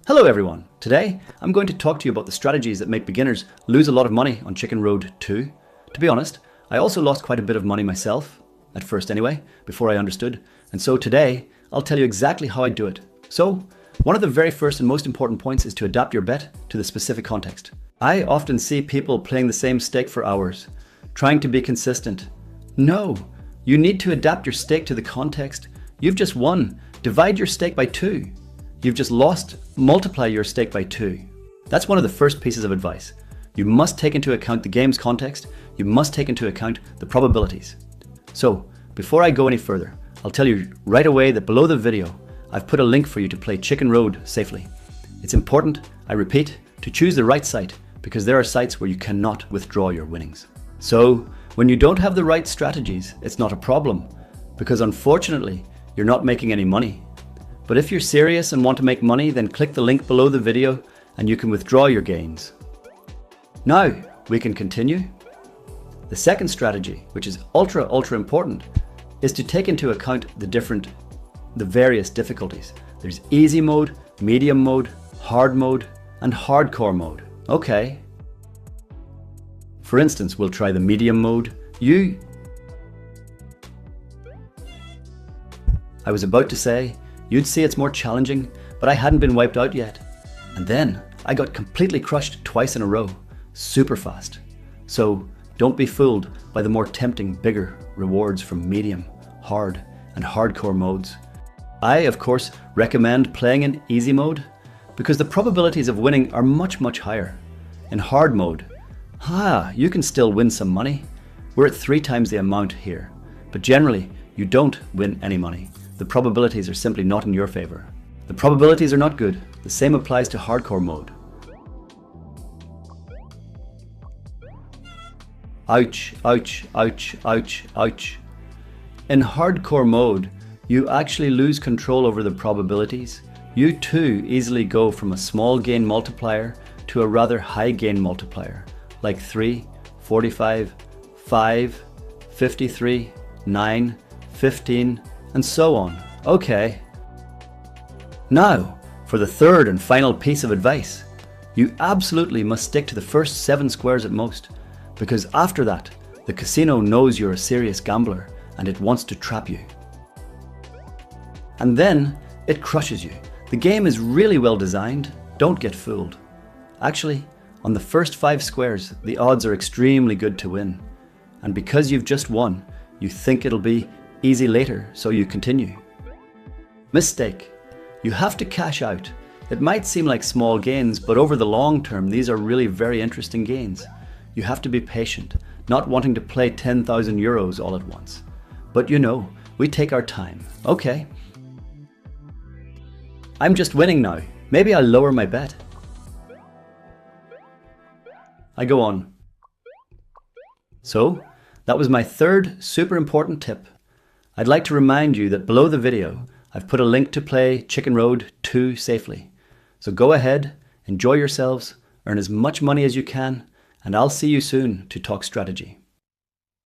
Hello everyone! Today I'm going to talk to you about the strategies that make beginners lose a lot of money on Chicken Road 2. To be honest, I also lost quite a bit of money myself, at first anyway, before I understood. And so today I'll tell you exactly how I do it. So, one of the very first and most important points is to adapt your bet to the specific context. I often see people playing the same stake for hours, trying to be consistent. No, you need to adapt your stake to the context. You've just won. Divide your stake by 2. You've just lost. Multiply your stake by 2. That's one of the first pieces of advice. You must take into account the game's context. You must take into account the probabilities. So, before I go any further, I'll tell you right away that below the video, I've put a link for you to play Chicken Road safely. It's important, I repeat, to choose the right site because there are sites where you cannot withdraw your winnings. So, when you don't have the right strategies, it's not a problem because unfortunately, you're not making any money. But if you're serious and want to make money, then click the link below the video and you can withdraw your gains. Now, we can continue. The second strategy, which is ultra important, is to take into account the various difficulties. There's easy mode, medium mode, hard mode, and hardcore mode. Okay. For instance, we'll try the medium mode. I was about to say, you'd see it's more challenging, but I hadn't been wiped out yet. And then I got completely crushed twice in a row, super fast. So don't be fooled by the more tempting, bigger rewards from medium, hard, and hardcore modes. I, of course, recommend playing in easy mode because the probabilities of winning are much higher. In hard mode, you can still win some money. We're at 3 times the amount here, but generally you don't win any money. The probabilities are simply not in your favor. The probabilities are not good. The same applies to hardcore mode. Ouch, ouch, ouch, ouch, ouch. In hardcore mode, you actually lose control over the probabilities. You too easily go from a small gain multiplier to a rather high gain multiplier, like 3, 45, 5, 53, 9, 15, and so on. Okay. Now, for the third and final piece of advice. You absolutely must stick to the first 7 squares at most, because after that, the casino knows you're a serious gambler and it wants to trap you. And then, it crushes you. The game is really well designed, don't get fooled. Actually, on the first 5 squares, the odds are extremely good to win. And because you've just won, you think it'll be easy later, so you continue. Mistake. You have to cash out. It might seem like small gains, but over the long term, these are really very interesting gains. You have to be patient, not wanting to play 10,000 euros all at once. But you know, we take our time. Okay. I'm just winning now. Maybe I'll lower my bet. I go on. So, that was my third super important tip. I'd like to remind you that below the video, I've put a link to play Chicken Road 2 safely. So go ahead, enjoy yourselves, earn as much money as you can, and I'll see you soon to talk strategy.